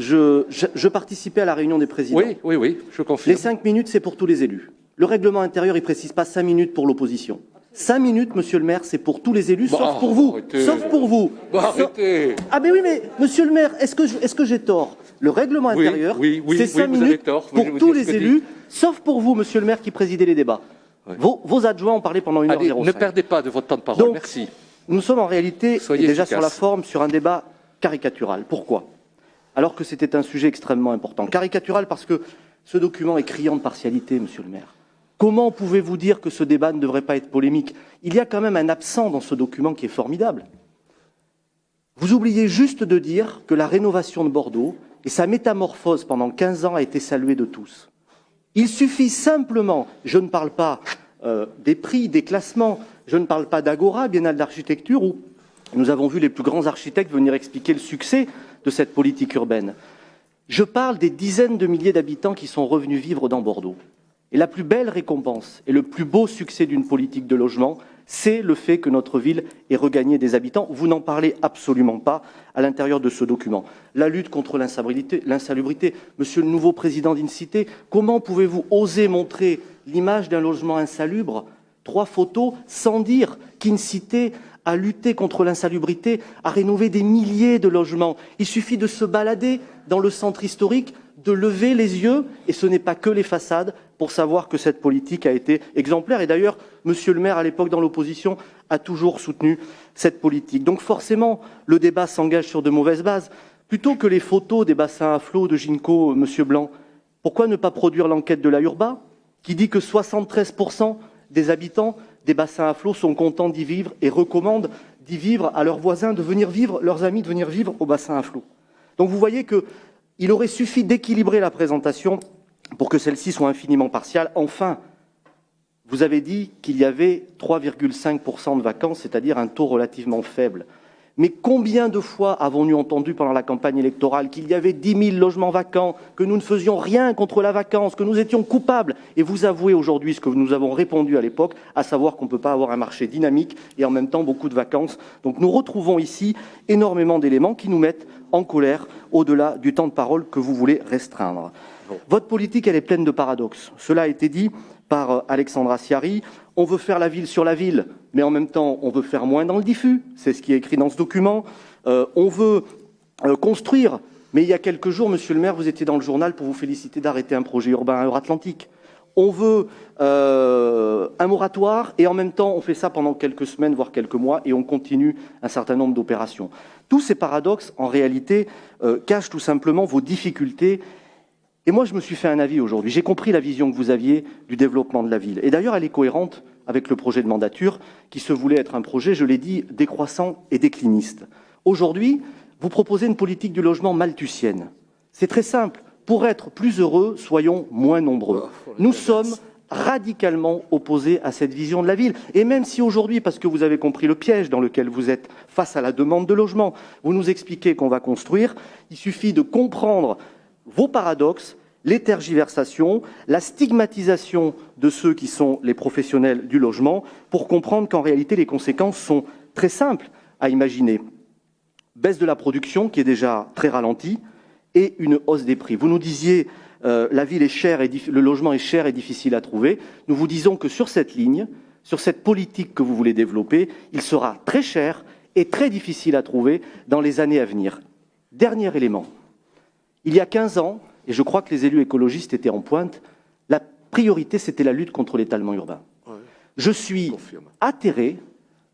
Je participais à la réunion des présidents. Oui, je confirme. Les 5 minutes, c'est pour tous les élus. Le règlement intérieur, il ne précise pas 5 minutes pour l'opposition. 5 minutes, monsieur le maire, c'est pour tous les élus, sauf pour vous. Arrêtez. Sauf pour vous. Arrêtez. Ah mais oui, mais monsieur le maire, est-ce que j'ai tort? Le règlement intérieur, c'est 5 minutes pour tous les élus, sauf pour vous, monsieur le maire, qui présidez les débats. Oui. Vos adjoints ont parlé pendant 1h05. Allez, ne perdez pas de votre temps de parole. Donc, merci. Nous sommes en réalité, déjà efficace. sur la forme, sur un débat caricatural. Pourquoi? Alors que c'était un sujet extrêmement important. Caricatural parce que ce document est criant de partialité, monsieur le maire. Comment pouvez-vous dire que ce débat ne devrait pas être polémique? Il y a quand même un absent dans ce document qui est formidable. Vous oubliez juste de dire que la rénovation de Bordeaux et sa métamorphose pendant 15 ans a été saluée de tous. Il suffit simplement, je ne parle pas des prix, des classements, je ne parle pas d'Agora, Biennale d'architecture, où nous avons vu les plus grands architectes venir expliquer le succès de cette politique urbaine. Je parle des dizaines de milliers d'habitants qui sont revenus vivre dans Bordeaux. Et la plus belle récompense et le plus beau succès d'une politique de logement, c'est le fait que notre ville ait regagné des habitants. Vous n'en parlez absolument pas à l'intérieur de ce document. La lutte contre l'insalubrité. Monsieur le nouveau président d'Incité, comment pouvez-vous oser montrer l'image d'un logement insalubre? 3 photos sans dire qu'Incité a lutté contre l'insalubrité, a rénové des milliers de logements. Il suffit de se balader dans le centre historique, de lever les yeux, et ce n'est pas que les façades, pour savoir que cette politique a été exemplaire. Et d'ailleurs, monsieur le maire, à l'époque dans l'opposition, a toujours soutenu cette politique. Donc forcément, le débat s'engage sur de mauvaises bases. Plutôt que les photos des bassins à flot de Ginko, monsieur Blanc, pourquoi ne pas produire l'enquête de la Urba, qui dit que 73% des habitants des bassins à flot sont contents d'y vivre et recommandent d'y vivre à leurs voisins, de venir vivre, leurs amis, de venir vivre au bassin à flot. Donc vous voyez qu'il aurait suffi d'équilibrer la présentation pour que celle-ci soit infiniment partiale. Enfin, vous avez dit qu'il y avait 3,5% de vacances, c'est-à-dire un taux relativement faible. Mais combien de fois avons-nous entendu pendant la campagne électorale qu'il y avait 10 000 logements vacants, que nous ne faisions rien contre la vacance, que nous étions coupables? Et vous avouez aujourd'hui ce que nous avons répondu à l'époque, à savoir qu'on ne peut pas avoir un marché dynamique et en même temps beaucoup de vacances. Donc nous retrouvons ici énormément d'éléments qui nous mettent en colère au-delà du temps de parole que vous voulez restreindre. Votre politique, elle est pleine de paradoxes. Cela a été dit par Alexandra Siari. On veut faire la ville sur la ville, mais en même temps, on veut faire moins dans le diffus. C'est ce qui est écrit dans ce document. On veut construire. Mais il y a quelques jours, monsieur le maire, vous étiez dans le journal pour vous féliciter d'arrêter un projet urbain Euratlantique. On veut un moratoire et en même temps, on fait ça pendant quelques semaines, voire quelques mois, et on continue un certain nombre d'opérations. Tous ces paradoxes, en réalité, cachent tout simplement vos difficultés. Et moi, je me suis fait un avis aujourd'hui. J'ai compris la vision que vous aviez du développement de la ville. Et d'ailleurs, elle est cohérente avec le projet de mandature qui se voulait être un projet, je l'ai dit, décroissant et décliniste. Aujourd'hui, vous proposez une politique du logement malthusienne. C'est très simple. Pour être plus heureux, soyons moins nombreux. Nous sommes radicalement opposés à cette vision de la ville. Et même si aujourd'hui, parce que vous avez compris le piège dans lequel vous êtes face à la demande de logement, vous nous expliquez qu'on va construire, il suffit de comprendre vos paradoxes, les tergiversations, la stigmatisation de ceux qui sont les professionnels du logement, pour comprendre qu'en réalité, les conséquences sont très simples à imaginer. Baisse de la production, qui est déjà très ralentie, et une hausse des prix. Vous nous disiez, la ville est chère, et le logement est cher et difficile à trouver. Nous vous disons que sur cette ligne, sur cette politique que vous voulez développer, il sera très cher et très difficile à trouver dans les années à venir. Dernier élément. Il y a 15 ans, et je crois que les élus écologistes étaient en pointe, la priorité, c'était la lutte contre l'étalement urbain. Ouais, je suis atterré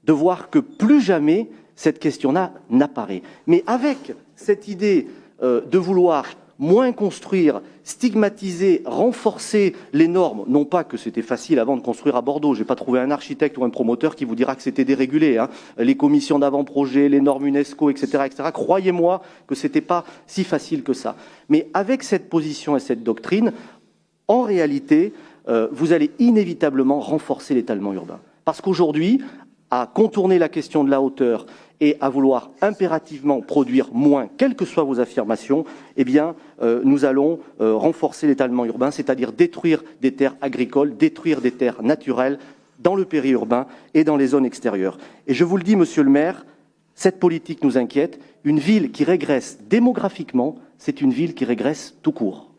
de voir que plus jamais cette question-là n'apparaît. Mais avec cette idée de vouloir moins construire, stigmatiser, renforcer les normes, non pas que c'était facile avant de construire à Bordeaux, je n'ai pas trouvé un architecte ou un promoteur qui vous dira que c'était dérégulé, hein. Les commissions d'avant-projet, les normes UNESCO, etc., etc. Croyez-moi que ce n'était pas si facile que ça. Mais avec cette position et cette doctrine, en réalité, vous allez inévitablement renforcer l'étalement urbain. Parce qu'aujourd'hui, à contourner la question de la hauteur et à vouloir impérativement produire moins, quelles que soient vos affirmations, eh bien, nous allons renforcer l'étalement urbain, c'est-à-dire détruire des terres agricoles, détruire des terres naturelles dans le périurbain et dans les zones extérieures. Et je vous le dis, monsieur le maire, Cette politique nous inquiète. Une ville qui régresse démographiquement, c'est une ville qui régresse tout court.